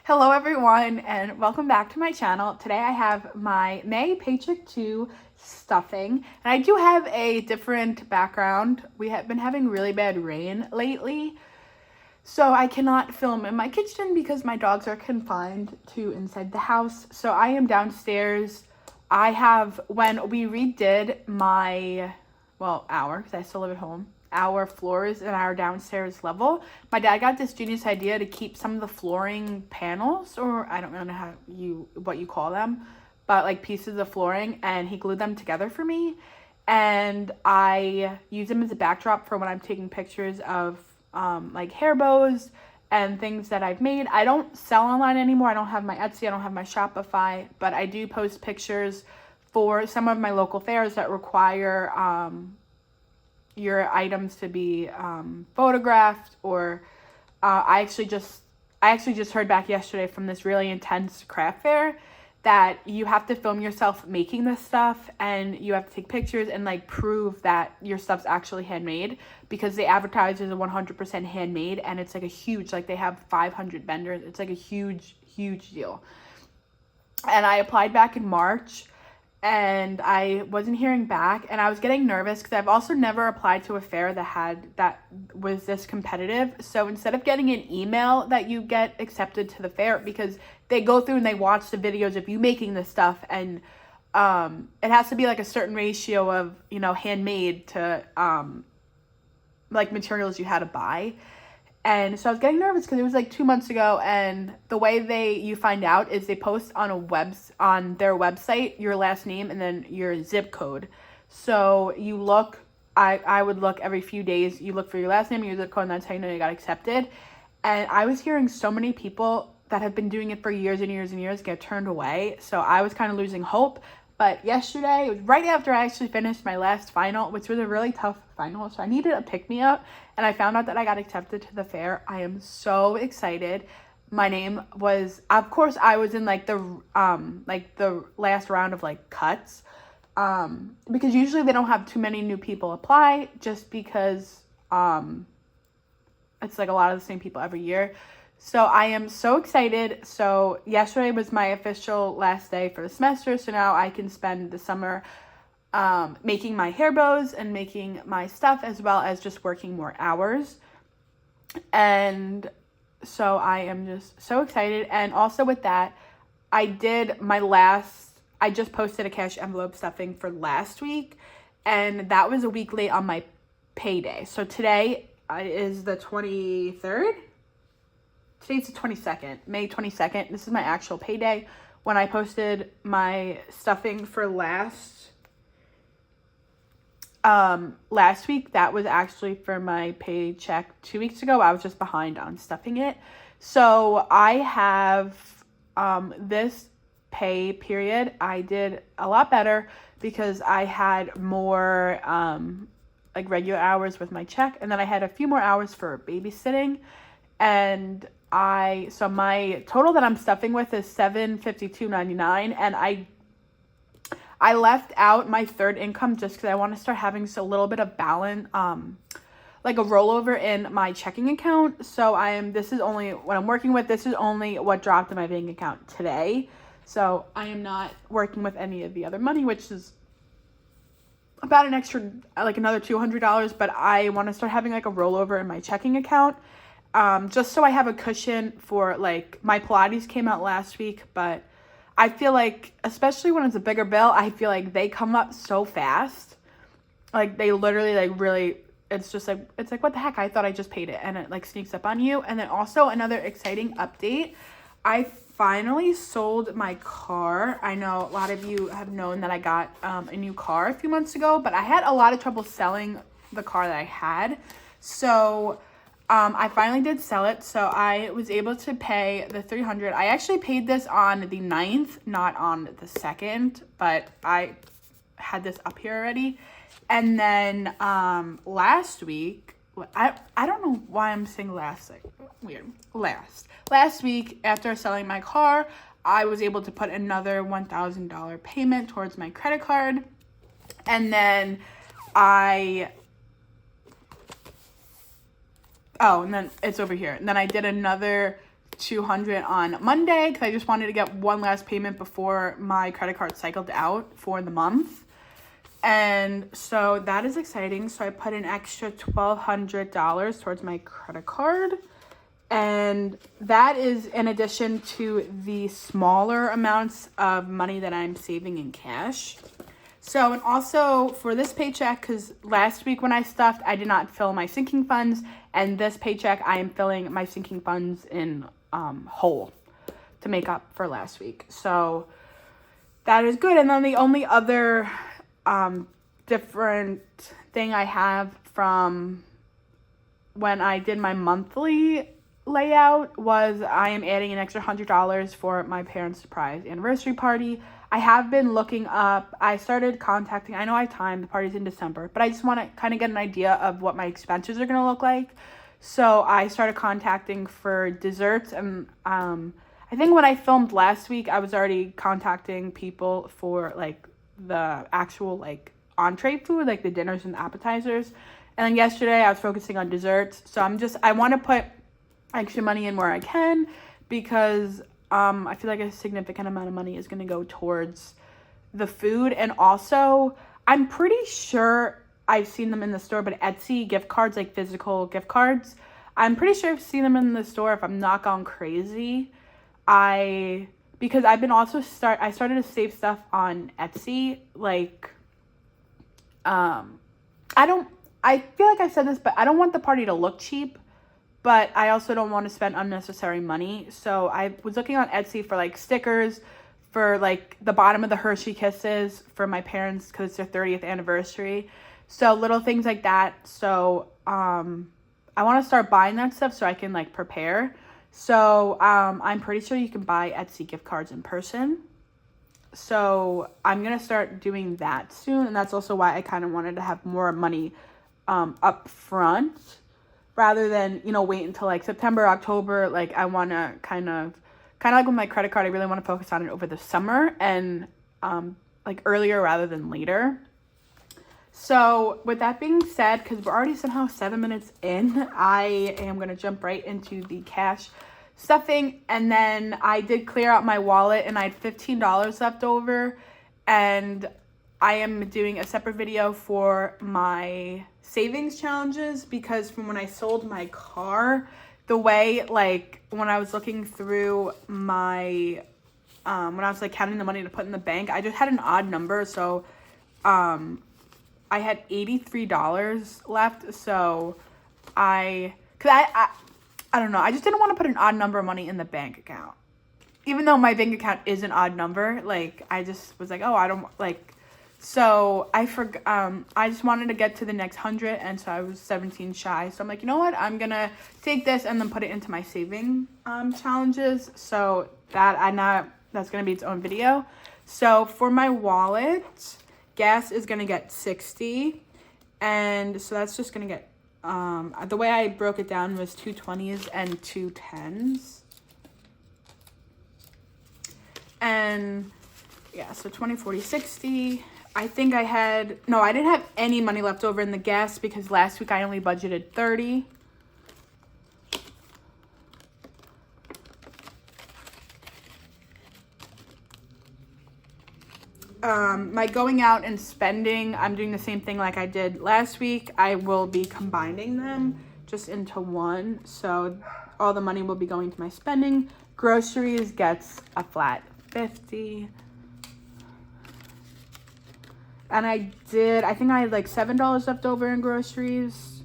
Hello everyone and welcome back to my channel. Today I have my May Paycheck 2 stuffing, and I do have a different background. We have been having really bad rain lately, so I cannot film in my kitchen because my dogs are confined to inside the house. So I am downstairs. When we redid my, because I still live at home, our floors in our downstairs level, my dad got this genius idea to keep some of the flooring panels, or I don't know what you call them, but like pieces of flooring, and he glued them together for me, and I use them as a backdrop for when I'm taking pictures of like hair bows and things that I've made. I don't sell online anymore. I don't have my Etsy, I don't have my Shopify, but I do post pictures for some of my local fairs that require your items to be photographed, or I actually just heard back yesterday from this really intense craft fair that you have to film yourself making this stuff, and you have to take pictures and like prove that your stuff's actually handmade, because they advertise as a 100% handmade, and it's like a huge, like they have 500 vendors. It's like a huge deal. And I applied back in March, and I wasn't hearing back, and I was getting nervous because I've also never applied to a fair that was this competitive. So instead of getting an email that you get accepted to the fair, because they go through and they watch the videos of you making this stuff, and it has to be like a certain ratio of, handmade to like materials you had to buy. And so I was getting nervous because it was like 2 months ago, and the way you find out is they post on their website your last name and then your zip code. So you look, I would look every few days. You look for your last name and your zip code, and that's how you know you got accepted. And I was hearing so many people that have been doing it for years and years and years get turned away. So I was kind of losing hope. But yesterday, it was right after I actually finished my last final, which was a really tough final, so I needed a pick-me-up, and I found out that I got accepted to the fair. I am so excited. My name was, of course, I was in like the last round of like cuts, because usually they don't have too many new people apply, just because it's like a lot of the same people every year. So I am so excited. So yesterday was my official last day for the semester. So now I can spend the summer making my hair bows and making my stuff, as well as just working more hours. And so I am just so excited. And also with that, I just posted a cash envelope stuffing for last week, and that was a week late on my payday. So today is the 23rd. Today's the 22nd, May 22nd. This is my actual payday. When I posted my stuffing for last week, that was actually for my paycheck 2 weeks ago. I was just behind on stuffing it. So I have this pay period, I did a lot better because I had more like regular hours with my check, and then I had a few more hours for babysitting. And so my total that I'm stuffing with is $752.99, and I left out my third income just because I want to start having a little bit of balance, like a rollover in my checking account. So this is only what I'm working with. This is only what dropped in my bank account today. So I am not working with any of the other money, which is about an extra, like another $200, but I want to start having like a rollover in my checking account. Just so I have a cushion for, like, my Pilates came out last week, but I feel like, especially when it's a bigger bill, I feel like they come up so fast. Like, they literally, like, really, it's like, what the heck? I thought I just paid it, and it, like, sneaks up on you. And then also another exciting update. I finally sold my car. I know a lot of you have known that I got a new car a few months ago, but I had a lot of trouble selling the car that I had. So I finally did sell it, so I was able to pay the $300. I actually paid this on the 9th, not on the 2nd, but I had this up here already. And then last week, I don't know why I'm saying last, like, weird. Last week, after selling my car, I was able to put another $1,000 payment towards my credit card, and then and then it's over here. And then I did another $200 on Monday because I just wanted to get one last payment before my credit card cycled out for the month. And so that is exciting. So I put an extra $1,200 towards my credit card. And that is in addition to the smaller amounts of money that I'm saving in cash. So, and also for this paycheck, because last week when I stuffed, I did not fill my sinking funds. And this paycheck, I am filling my sinking funds in whole to make up for last week. So that is good. And then the only other different thing I have from when I did my monthly layout was I am adding an extra $100 for my parents' surprise anniversary party. I have been looking up, I started contacting, I know I timed the party's in December, but I just want to kind of get an idea of what my expenses are going to look like. So I started contacting for desserts, and I think when I filmed last week, I was already contacting people for like the actual like entree food, like the dinners and the appetizers. And then yesterday I was focusing on desserts. So I want to put extra money in where I can because I feel like a significant amount of money is going to go towards the food. And also, I'm pretty sure I've seen them in the store, but Etsy gift cards, like physical gift cards, I'm pretty sure I've seen them in the store if I'm not gone crazy. Because I've been also I started to save stuff on Etsy, like, I feel like I said this, but I don't want the party to look cheap. But I also don't want to spend unnecessary money. So I was looking on Etsy for like stickers for like the bottom of the Hershey Kisses for my parents because it's their 30th anniversary. So little things like that. So I want to start buying that stuff so I can like prepare. So I'm pretty sure you can buy Etsy gift cards in person. So I'm going to start doing that soon. And that's also why I kind of wanted to have more money up front. Rather than, wait until like September, October. Like I want to kind of like with my credit card, I really want to focus on it over the summer and like earlier rather than later. So with that being said, because we're already somehow 7 minutes in, I am going to jump right into the cash stuffing. And then I did clear out my wallet and I had $15 left over. And I am doing a separate video for my savings challenges because from when I sold my car, the way like when I was looking through my when I was like counting the money to put in the bank, I just had an odd number. So I had $83 left. So I don't know, I just didn't want to put an odd number of money in the bank account. Even though my bank account is an odd number, like I just was like, oh, I don't like. So I just wanted to get to the next 100, and so I was 17 shy. So I'm like, you know what? I'm gonna take this and then put it into my saving challenges. So that's gonna be its own video. So for my wallet, gas is gonna get 60, and so that's just gonna get the way I broke it down was 2 20s and 2 10s, and yeah, so 20, 40, 60. I think I didn't have any money left over in the gas because last week I only budgeted 30. My going out and spending, I'm doing the same thing like I did last week. I will be combining them just into one. So all the money will be going to my spending. Groceries gets a flat 50. And I think I had like $7 left over in groceries.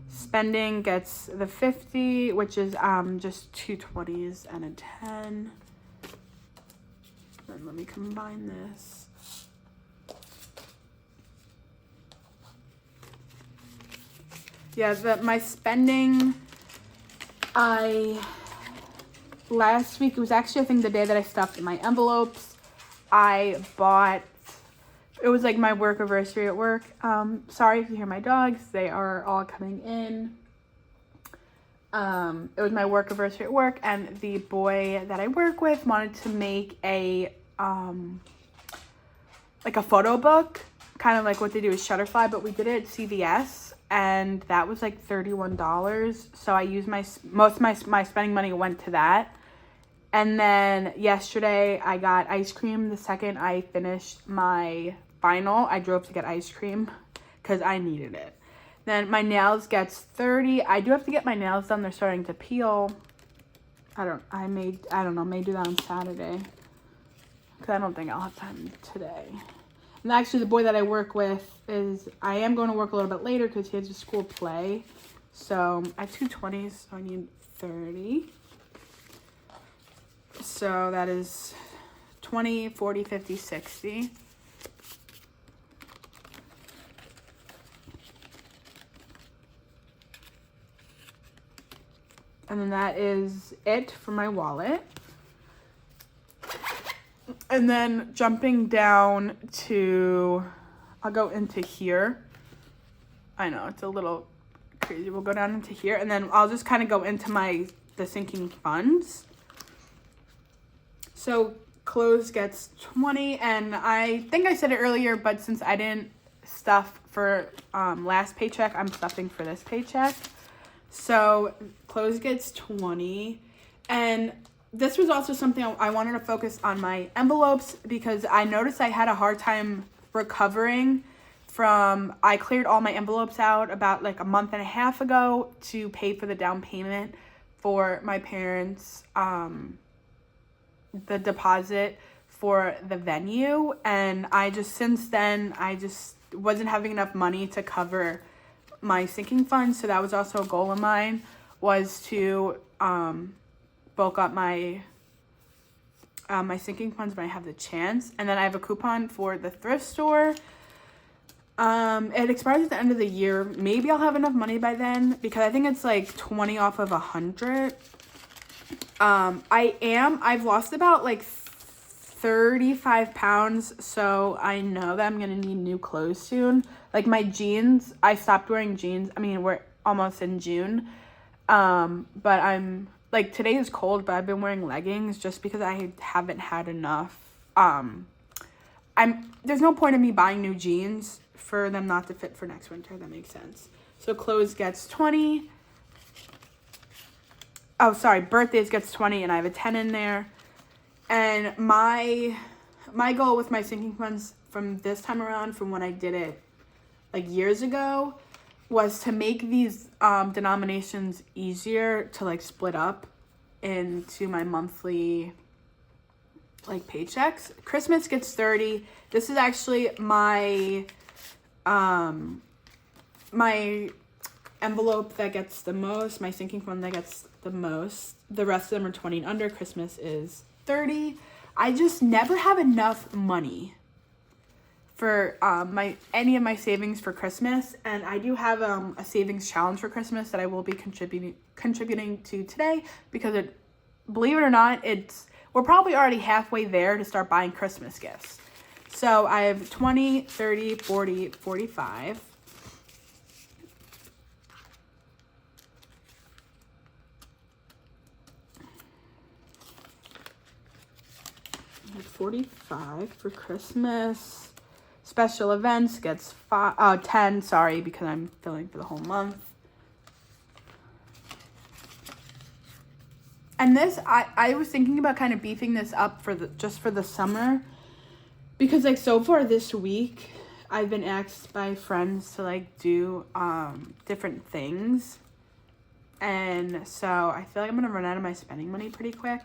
Spending gets the 50, which is just 2 20s and a 10. And let me combine this. Yeah, my spending, last week, it was actually I think the day that I stuffed my envelopes, it was like my work anniversary at work. Sorry if you hear my dogs. They are all coming in. It was my work anniversary at work, and the boy that I work with wanted to make a photo book, kind of like what they do with Shutterfly, but we did it at CVS. and that was like $31. So I used most of my spending money went to that. And then yesterday I got ice cream. The second I finished my final, I drove to get ice cream because I needed it. Then my nails gets 30. I do have to get my nails done. They're starting to peel. I don't know, may do that on Saturday because I don't think I'll have time today. And actually the boy that I work with I am going to work a little bit later because he has a school play. So I have 2 20s, so I need 30. So that is 20, 40, 50, 60. And then that is it for my wallet. And then jumping down to, I'll go into here. I know, it's a little crazy. We'll go down into here, and then I'll just kind of go into the sinking funds. So clothes gets 20, and I think I said it earlier, but since I didn't stuff for last paycheck, I'm stuffing for this paycheck. So clothes gets 20, and this was also something I wanted to focus on my envelopes because I noticed I had a hard time recovering from, I cleared all my envelopes out about like a month and a half ago to pay for the down payment for my parents, the deposit for the venue. And since then, I just wasn't having enough money to cover my sinking funds. So that was also a goal of mine, was to bulk up my sinking funds when I have the chance. And then I have a coupon for the thrift store. It expires at the end of the year. Maybe I'll have enough money by then because I think it's like 20 off of 100. I've lost about like 35 pounds, so I know that I'm gonna need new clothes soon. Like my jeans, I stopped wearing jeans. I mean, we're almost in June. But I'm like, today is cold, but I've been wearing leggings just because I haven't had enough. There's no point in me buying new jeans for them not to fit for next winter. That makes sense. So clothes gets 20. Oh, sorry, birthdays gets 20, and I have a 10 in there. And my goal with my sinking funds from this time around, from when I did it like years ago, was to make these denominations easier to like split up into my monthly like paychecks. Christmas gets 30. This is actually my my envelope that gets the most, my sinking fund that gets the most. The rest of them are 20 and under. Christmas is 30. I just never have enough money for any of my savings for Christmas, and I do have a savings challenge for Christmas that I will be contributing to today because believe it or not, we're probably already halfway there to start buying Christmas gifts. So I have 20, 30, 40, 45. I have 45 for Christmas. Special events gets 10, sorry, because I'm filling for the whole month. And this, I was thinking about kind of beefing this up just for the summer. Because like so far this week, I've been asked by friends to like do different things. And so I feel like I'm going to run out of my spending money pretty quick.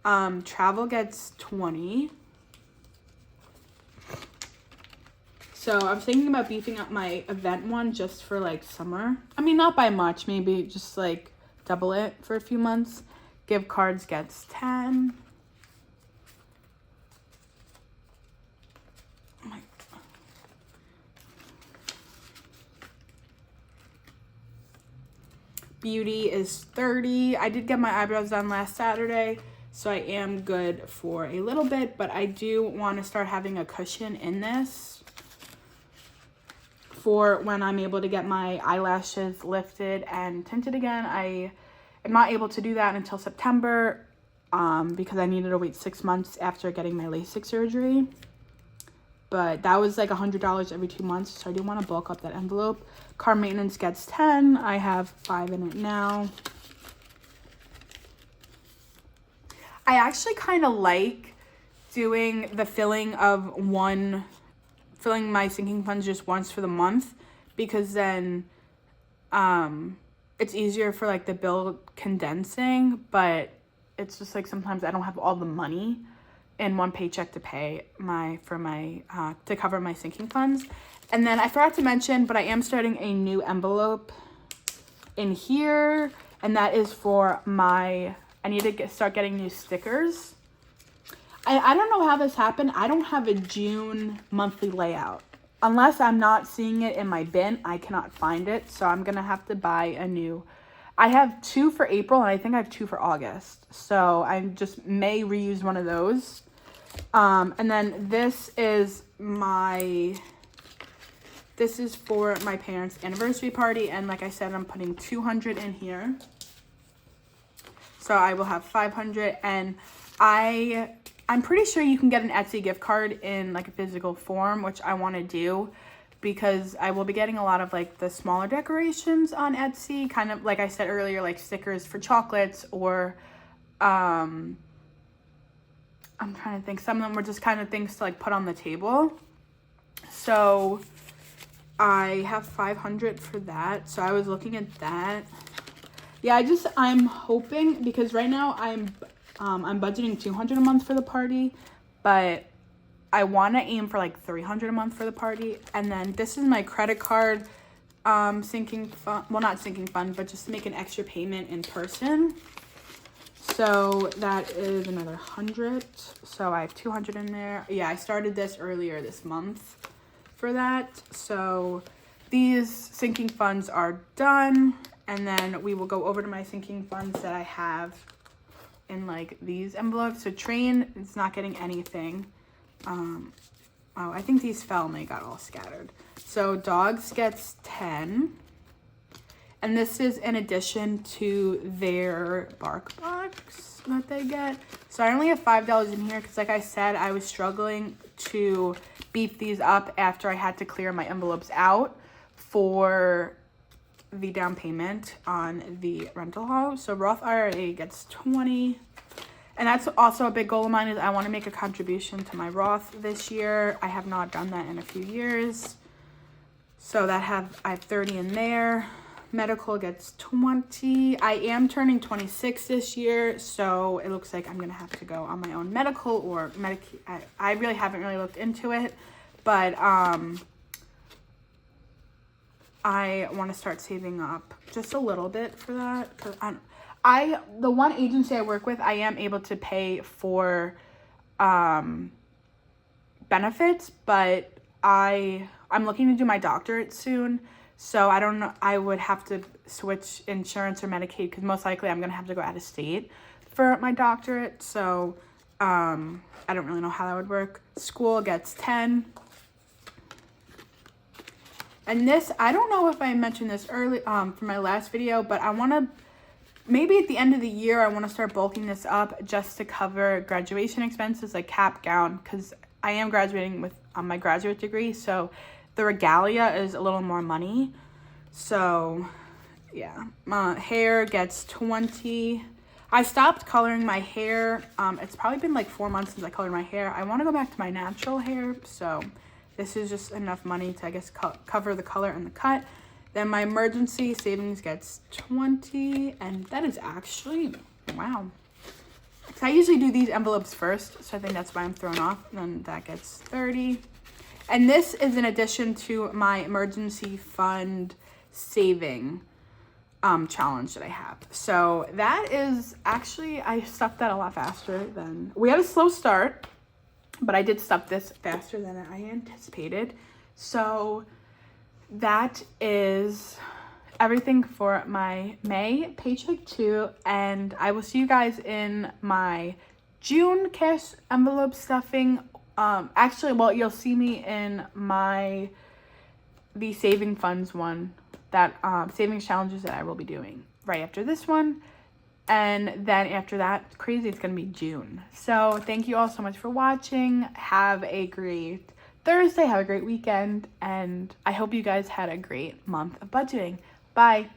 Travel gets 20. So I was thinking about beefing up my event one just for like summer. I mean, not by much, maybe just like double it for a few months. Gift cards gets 10. Beauty is 30. I did get my eyebrows done last Saturday, so I am good for a little bit, but I do want to start having a cushion in this for when I'm able to get my eyelashes lifted and tinted again. I am not able to do that until September because I needed to wait 6 months after getting my LASIK surgery. but that was like $100 every 2 months. So I do want to bulk up that envelope. Car maintenance gets 10. I have 5 in it now. I actually kind of like doing the filling my sinking funds just once for the month, because then it's easier for like the bill condensing, but it's just like sometimes I don't have all the money in one paycheck to pay to cover my sinking funds. And then I forgot to mention, but I am starting a new envelope in here, and that is for I need to start getting new stickers. I don't know how this happened. I don't have a June monthly layout. Unless I'm not seeing it in my bin, I cannot find it. So I'm going to have to buy a new. I have 2 for April, and I think I have 2 for August. So I just may reuse one of those. And then this is for my parents' anniversary party. And like I said, I'm putting 200 in here. So I will have 500. And I'm pretty sure you can get an Etsy gift card in like a physical form, which I want to do, because I will be getting a lot of like the smaller decorations on Etsy, kind of like I said earlier, like stickers for chocolates, or I'm trying to think, some of them were just kind of things to like put on the table. So I have 500 for that. So I was looking at that. Yeah, I'm hoping, because right now I'm budgeting 200 a month for the party, but I want to aim for like 300 a month for the party. And then this is my credit card sinking fund. Well, not sinking fund, but just to make an extra payment in person. So that is another 100. So I have 200 in there. Yeah, I started this earlier this month for that. So these sinking funds are done. And then we will go over to my sinking funds that I have in like these envelopes. So train is not getting anything. I think these fell and they got all scattered. So dogs gets 10. And this is in addition to their bark box that they get. So I only have $5 in here because, like I said, I was struggling to beef these up after I had to clear my envelopes out for the down payment on the rental house. So Roth IRA gets 20. And that's also a big goal of mine, is I want to make a contribution to my Roth this year. I have not done that in a few years. So I have 30 in there. Medical gets 20. I am turning 26 this year, so it looks like I'm going to have to go on my own medical or Medicaid. I really haven't really looked into it, but I want to start saving up just a little bit for that, because the one agency I work with, I am able to pay for benefits, but I'm looking to do my doctorate soon. So I don't know, I would have to switch insurance or Medicaid, because most likely I'm going to have to go out of state for my doctorate. So I don't really know how that would work. School gets 10. And this, I don't know if I mentioned this early from my last video, but I want to, maybe at the end of the year, I want to start bulking this up just to cover graduation expenses like cap, gown, because I am graduating with my graduate degree. So the regalia is a little more money. So yeah, my hair gets 20. I stopped coloring my hair. It's probably been like 4 months since I colored my hair. I want to go back to my natural hair. So this is just enough money to, I guess, cover the color and the cut. Then my emergency savings gets 20. And that is actually, wow. So I usually do these envelopes first. So I think that's why I'm thrown off. And then that gets 30. And this is in addition to my emergency fund saving challenge that I have. So that is actually, I stuffed that a lot faster than, we had a slow start, but I did stuff this faster than I anticipated. So that is everything for my May paycheck 2, and I will see you guys in my June cash envelope stuffing. Actually, well, you'll see me in the saving funds one, that savings challenges that I will be doing right after this one. And then after that, crazy, it's going to be June. So thank you all so much for watching. Have a great Thursday. Have a great weekend, and I hope you guys had a great month of budgeting. Bye.